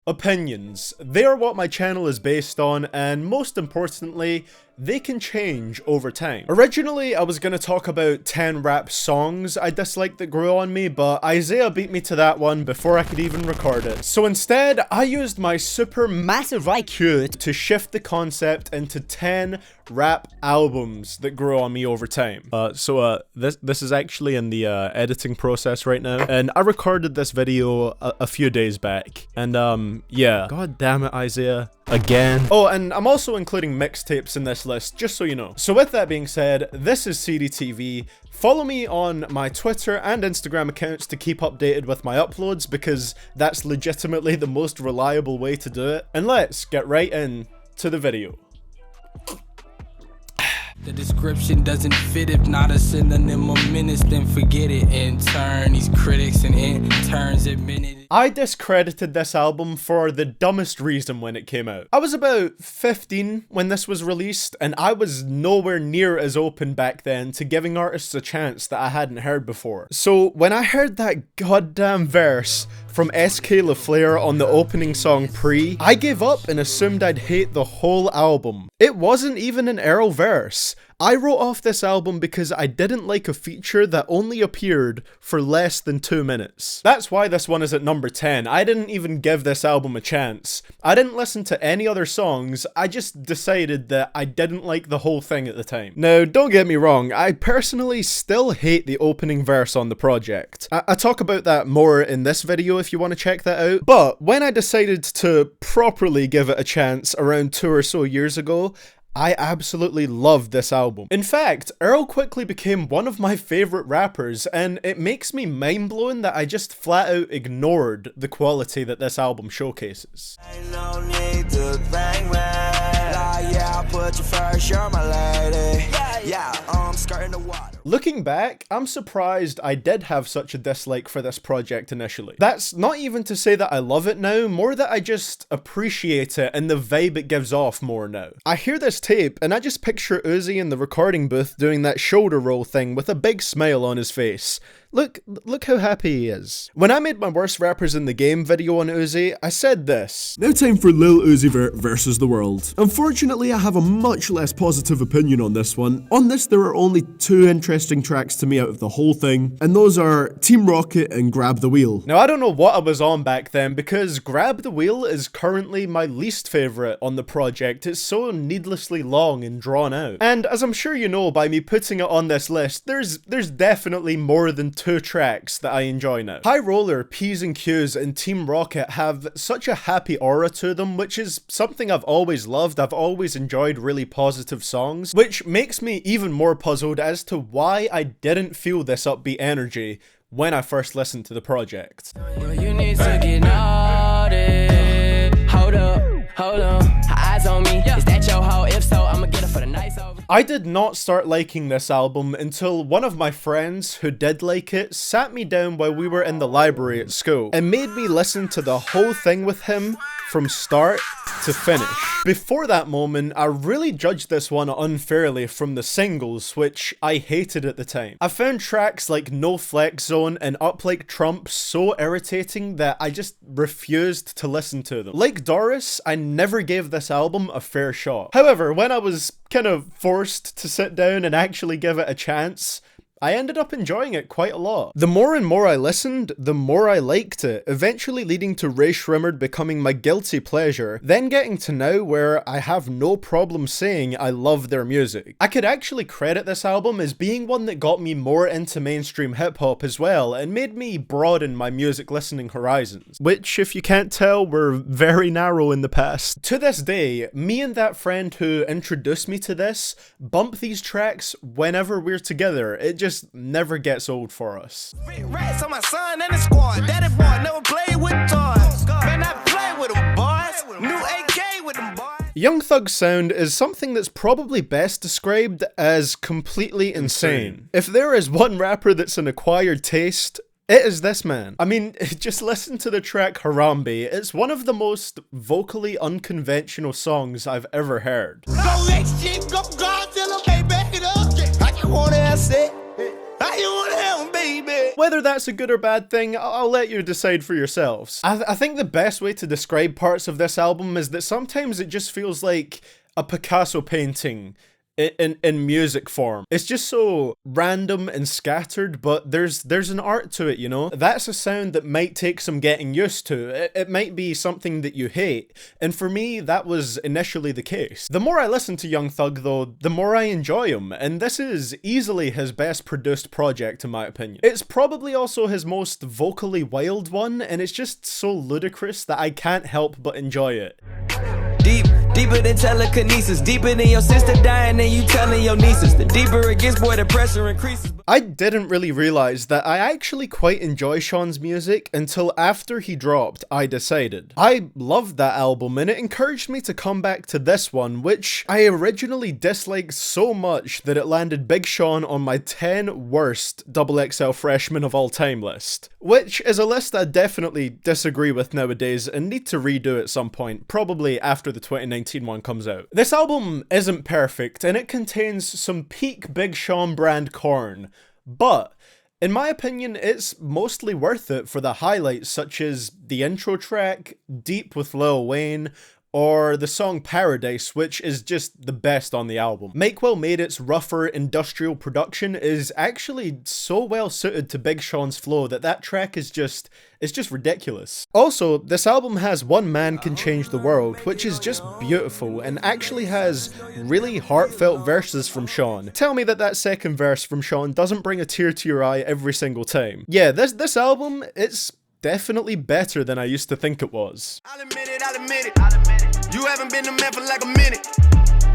Opinions. They are what my channel is based on, and most importantly, they can change over time. Originally, I was going to talk about 10 rap songs I disliked that grew on me, but Isaiah beat me to that one before I could even record it. So instead, I used my super massive IQ to shift the concept into 10 rap albums that grew on me over time. This is actually in the editing process right now, and I recorded this video a few days back, and yeah. God damn it, Isaiah. Again. Oh, and I'm also including mixtapes in this list, just so you know. So with that being said, this is CDTV. Follow me on my Twitter and Instagram accounts to keep updated with my uploads, because that's legitimately the most reliable way to do it. And let's get right in to the video. The description doesn't fit. If not a synonym of menace, then forget it. In turn, these critics and interns admitted it. I discredited this album for the dumbest reason when it came out. I was about 15 when this was released, and I was nowhere near as open back then to giving artists a chance that I hadn't heard before. So when I heard that goddamn verse from SK LaFleur on the opening song Pre, I gave up and assumed I'd hate the whole album. It wasn't even an Earl verse. I wrote off this album because I didn't like a feature that only appeared for less than 2 minutes. That's why this one is at number 10. I didn't even give this album a chance. I didn't listen to any other songs, I just decided that I didn't like the whole thing at the time. Now, don't get me wrong, I personally still hate the opening verse on the project. I talk about that more in this video if you want to check that out, but when I decided to properly give it a chance around 2 or so years ago, I absolutely loved this album. In fact, Earl quickly became one of my favorite rappers, and it makes me mind-blown that I just flat out ignored the quality that this album showcases. Ain't no need to thank me. Yeah, put you first, you're my lady. Yeah, I'm skirting the water. Looking back, I'm surprised I did have such a dislike for this project initially. That's not even to say that I love it now, more that I just appreciate it and the vibe it gives off more now. I hear this tape and I just picture Uzi in the recording booth doing that shoulder roll thing with a big smile on his face. Look how happy he is. When I made my worst rappers in the game video on Uzi, I said this. Now time for Lil Uzi Vert versus the world. Unfortunately, I have a much less positive opinion on this one. On this, there are only 2 interesting tracks to me out of the whole thing, and those are Team Rocket and Grab the Wheel. Now, I don't know what I was on back then, because Grab the Wheel is currently my least favorite on the project. It's so needlessly long and drawn out. And as I'm sure you know by me putting it on this list, there's definitely more than 2 tracks that I enjoy now. High Roller, P's and Q's, and Team Rocket have such a happy aura to them, which is something I've always loved. I've always enjoyed really positive songs, which makes me even more puzzled as to why I didn't feel this upbeat energy when I first listened to the project. Well, you need to get naughty. Hold up, eyes on me. Is that your hoe? If so, I'ma get it for the nice over. I did not start liking this album until one of my friends who did like it sat me down while we were in the library at school and made me listen to the whole thing with him from start to finish. Before that moment, I really judged this one unfairly from the singles, which I hated at the time. I found tracks like No Flex Zone and Up Like Trump so irritating that I just refused to listen to them. Like Doris, I never gave this album a fair shot. However, when I was kind of forced to sit down and actually give it a chance, I ended up enjoying it quite a lot. The more and more I listened, the more I liked it, eventually leading to Rae Sremmurd becoming my guilty pleasure, then getting to now where I have no problem saying I love their music. I could actually credit this album as being one that got me more into mainstream hip-hop as well, and made me broaden my music listening horizons, which, if you can't tell, were very narrow in the past. To this day, me and that friend who introduced me to this bump these tracks whenever we're together. It just never gets old for us. Rats on my son and the squad. Daddy boy never played with toys. Man, I play with them boys. New AK with them boys. Young Thug's sound is something that's probably best described as completely insane. If there is one rapper that's an acquired taste, it is this man. I mean, just listen to the track Harambe. It's one of the most vocally unconventional songs I've ever heard. Go X-Jeep, go God, tell him, hey, back it up. I just wanna say, I you wanna help, baby. Whether that's a good or bad thing, I'll let you decide for yourselves. I think the best way to describe parts of this album is that sometimes it just feels like a Picasso painting in music form. It's just so random and scattered, but there's an art to it, you know? That's a sound that might take some getting used to. It might be something that you hate, and for me, that was initially the case. The more I listen to Young Thug, though, the more I enjoy him, and this is easily his best produced project, in my opinion. It's probably also his most vocally wild one, and it's just so ludicrous that I can't help but enjoy it. Deeper than telekinesis, deeper than your sister dying and you telling your nieces. The deeper it gets, boy, the pressure increases. I didn't really realize that I actually quite enjoy Sean's music until after he dropped I Decided. I loved that album and it encouraged me to come back to this one, which I originally disliked so much that it landed Big Sean on my 10 worst XXL freshmen of all time list. Which is a list I definitely disagree with nowadays and need to redo at some point, probably after the 2019 one comes out. This album isn't perfect and it contains some peak Big Sean brand corn, but in my opinion, it's mostly worth it for the highlights such as the intro track, Deep with Lil Wayne, or the song Paradise, which is just the best on the album. m.A.A.d's rougher industrial production is actually so well suited to Big Sean's flow that track is just ridiculous. Also, this album has One Man Can Change the World, which is just beautiful and actually has really heartfelt verses from Sean. Tell me that second verse from Sean doesn't bring a tear to your eye every single time. Yeah, this album, it's definitely better than I used to think it was. I'll admit it. You haven't been a man for like a minute.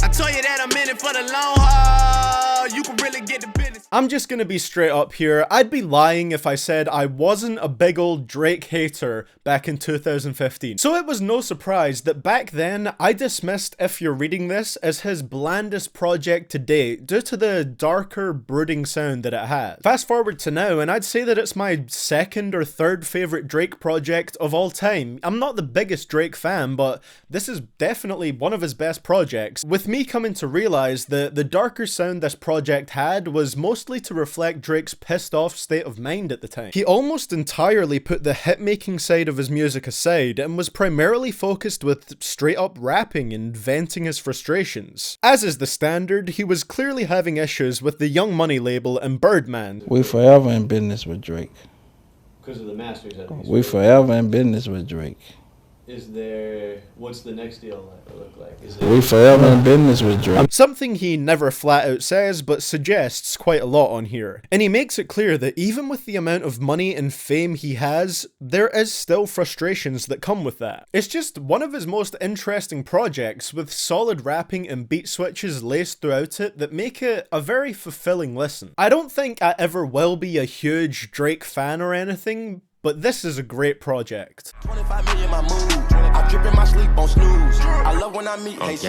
I told you that I'm in it for the long haul. You can really get the business. I'm just gonna be straight up here. I'd be lying if I said I wasn't a big old Drake hater back in 2015. So it was no surprise that back then I dismissed If You're Reading This as his blandest project to date due to the darker, brooding sound that it had. Fast forward to now and I'd say that it's my second or third favorite Drake project of all time. I'm not the biggest Drake fan, but this is definitely one of his best projects, with me coming to realize that the darker sound this project had was mostly to reflect Drake's pissed off state of mind at the time. He almost entirely put the hit-making side of his music aside and was primarily focused with straight up rapping and venting his frustrations. As is the standard, he was clearly having issues with the Young Money label and Birdman. We forever in business with Drake. Because of the masters, at least. We forever in business with Drake. What's the next deal look like? We forever in business with Drake. Something he never flat out says, but suggests quite a lot on here. And he makes it clear that even with the amount of money and fame he has, there is still frustrations that come with that. It's just one of his most interesting projects, with solid rapping and beat switches laced throughout it that make it a very fulfilling listen. I don't think I ever will be a huge Drake fan or anything, but this is a great project. 25 million my mood. I drip in my sleep on snooze. I love when I meet Jesus.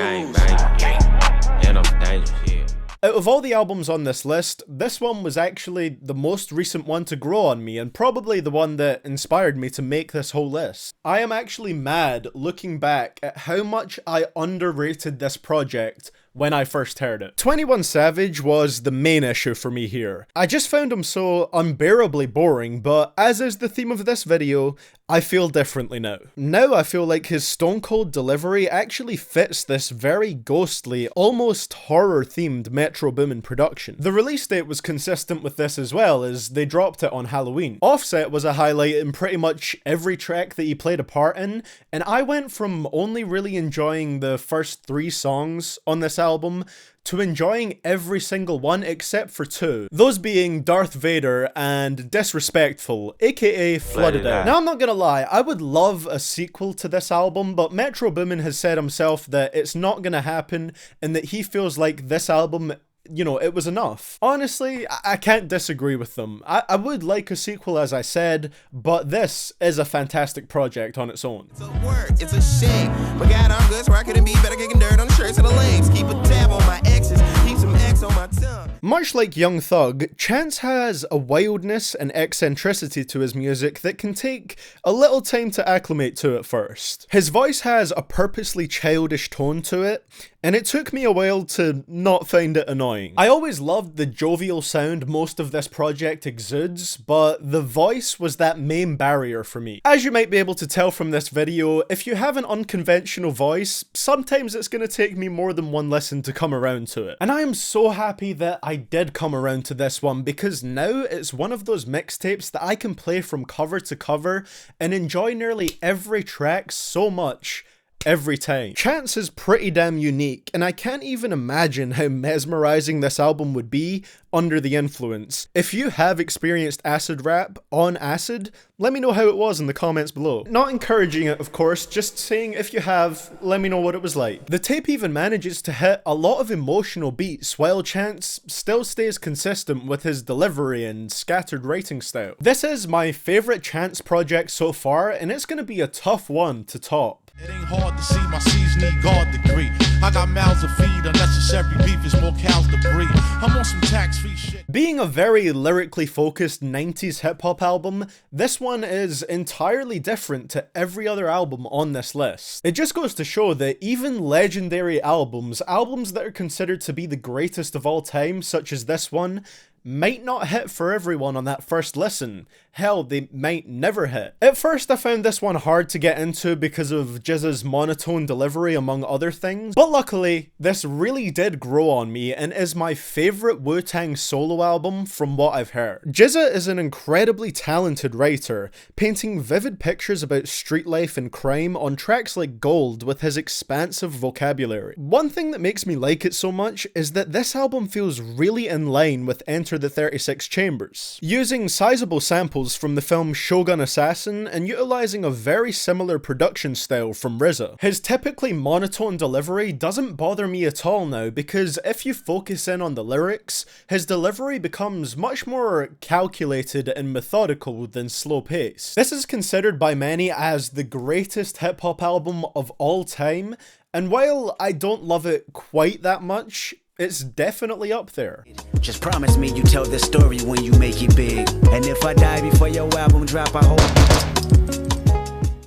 And I'm dangerous, yeah. Out of all the albums on this list, this one was actually the most recent one to grow on me and probably the one that inspired me to make this whole list. I am actually mad looking back at how much I underrated this project when I first heard it. 21 Savage was the main issue for me here. I just found him so unbearably boring, but as is the theme of this video, I feel differently now. Now I feel like his stone cold delivery actually fits this very ghostly, almost horror-themed Metro Boomin production. The release date was consistent with this as well, as they dropped it on Halloween. Offset was a highlight in pretty much every track that he played a part in, and I went from only really enjoying the first 3 songs on this album to enjoying every single one except for 2. Those being Darth Vader and Disrespectful, aka Flooded Out. Now I'm not gonna lie, I would love a sequel to this album, but Metro Boomin has said himself that it's not gonna happen and that he feels like this album, you know, it was enough. Honestly, I can't disagree with them. I would like a sequel, as I said, but this is a fantastic project on its own. It's a word, it's a shame. But God, I'm good, so I couldn't be better kicking dirt on the shirts and the legs. Keep a tab on my exes, keep some X on my tongue. Much like Young Thug, Chance has a wildness and eccentricity to his music that can take a little time to acclimate to at first. His voice has a purposely childish tone to it, and it took me a while to not find it annoying. I always loved the jovial sound most of this project exudes, but the voice was that main barrier for me. As you might be able to tell from this video, if you have an unconventional voice, sometimes it's going to take me more than one listen to come around to it. And I am so happy that I did come around to this one, because now it's one of those mixtapes that I can play from cover to cover and enjoy nearly every track so much every time. Chance is pretty damn unique, and I can't even imagine how mesmerizing this album would be under the influence. If you have experienced acid rap on acid, let me know how it was in the comments below. Not encouraging it, of course, just saying if you have, let me know what it was like. The tape even manages to hit a lot of emotional beats, while Chance still stays consistent with his delivery and scattered writing style. This is my favourite Chance project so far, and it's going to be a tough one to top. It ain't hard to see my seeds need guard degree. I got mouths to feed, unnecessary beef is more cows to breed. I'm on some tax-free shit. Being a very lyrically focused 90s hip-hop album, this one is entirely different to every other album on this list. It just goes to show that even legendary albums that are considered to be the greatest of all time, such as this one, might not hit for everyone on that first listen. Hell, they might never hit. At first I found this one hard to get into because of GZA's monotone delivery among other things, but luckily this really did grow on me and is my favourite Wu-Tang solo album from what I've heard. GZA is an incredibly talented writer, painting vivid pictures about street life and crime on tracks like Gold with his expansive vocabulary. One thing that makes me like it so much is that this album feels really in line with Enter the 36 Chambers, using sizable samples from the film Shogun Assassin and utilizing a very similar production style from RZA. His typically monotone delivery doesn't bother me at all now, because if you focus in on the lyrics, his delivery becomes much more calculated and methodical than slow paced. This is considered by many as the greatest hip hop album of all time, and while I don't love it quite that much, it's definitely up there. Just promise me you tell this story when you make it big. And if I die before your album drop, I hope.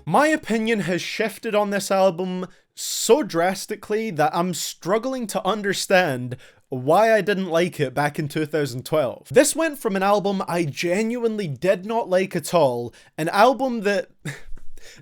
My opinion has shifted on this album so drastically that I'm struggling to understand why I didn't like it back in 2012. This went from an album I genuinely did not like at all, an album that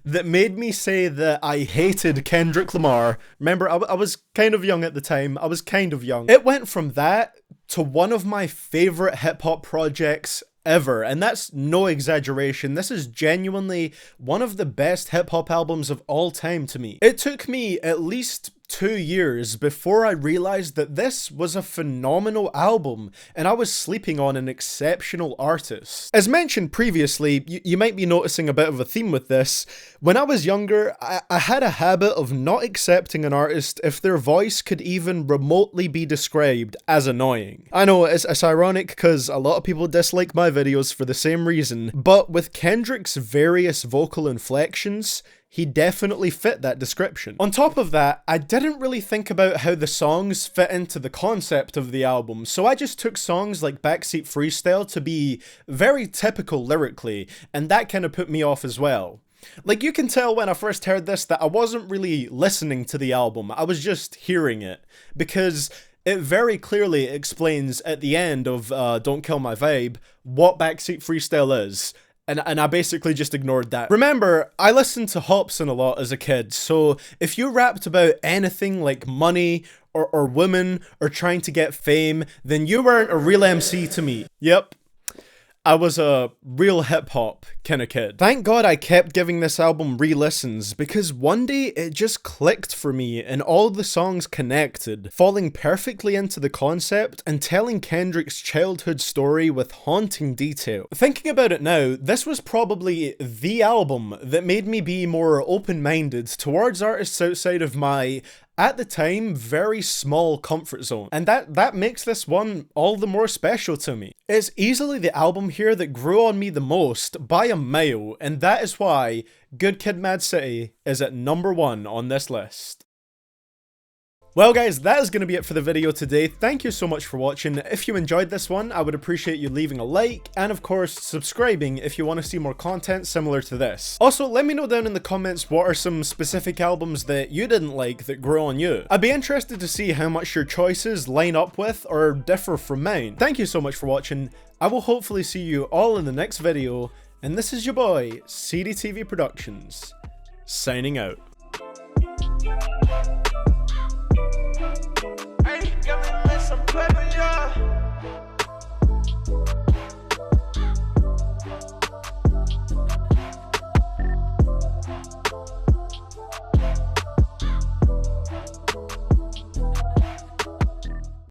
made me say that I hated Kendrick Lamar. Remember, I was kind of young at the time. It went from that to one of my favorite hip-hop projects ever, and that's no exaggeration. This is genuinely one of the best hip-hop albums of all time to me. It took me at least 2 years before I realized that this was a phenomenal album and I was sleeping on an exceptional artist. As mentioned previously, you might be noticing a bit of a theme with this. When I was younger, I had a habit of not accepting an artist if their voice could even remotely be described as annoying. I know it's ironic because a lot of people dislike my videos for the same reason, but with Kendrick's various vocal inflections, he definitely fit that description. On top of that, I didn't really think about how the songs fit into the concept of the album, so I just took songs like Backseat Freestyle to be very typical lyrically, and that kind of put me off as well. Like, you can tell when I first heard this that I wasn't really listening to the album, I was just hearing it, because it very clearly explains at the end of Don't Kill My Vibe what Backseat Freestyle is. And I basically just ignored that. Remember, I listened to Hopsin a lot as a kid, so if you rapped about anything like money or women or trying to get fame, then you weren't a real MC to me. Yep. I was a real hip-hop kind of kid. Thank God I kept giving this album re-listens, because one day it just clicked for me and all the songs connected, falling perfectly into the concept and telling Kendrick's childhood story with haunting detail. Thinking about it now, this was probably the album that made me be more open-minded towards artists outside of my, at the time, very small comfort zone. And that makes this one all the more special to me. It's easily the album here that grew on me the most by a mile, and that is why Good Kid, M.A.A.d City is at #1 on this list. Well guys, that is going to be it for the video today. Thank you so much for watching. If you enjoyed this one, I would appreciate you leaving a like, and of course, subscribing if you want to see more content similar to this. Also, let me know down in the comments what are some specific albums that you didn't like that grew on you. I'd be interested to see how much your choices line up with or differ from mine. Thank you so much for watching. I will hopefully see you all in the next video, and this is your boy, CDTV Productions, signing out.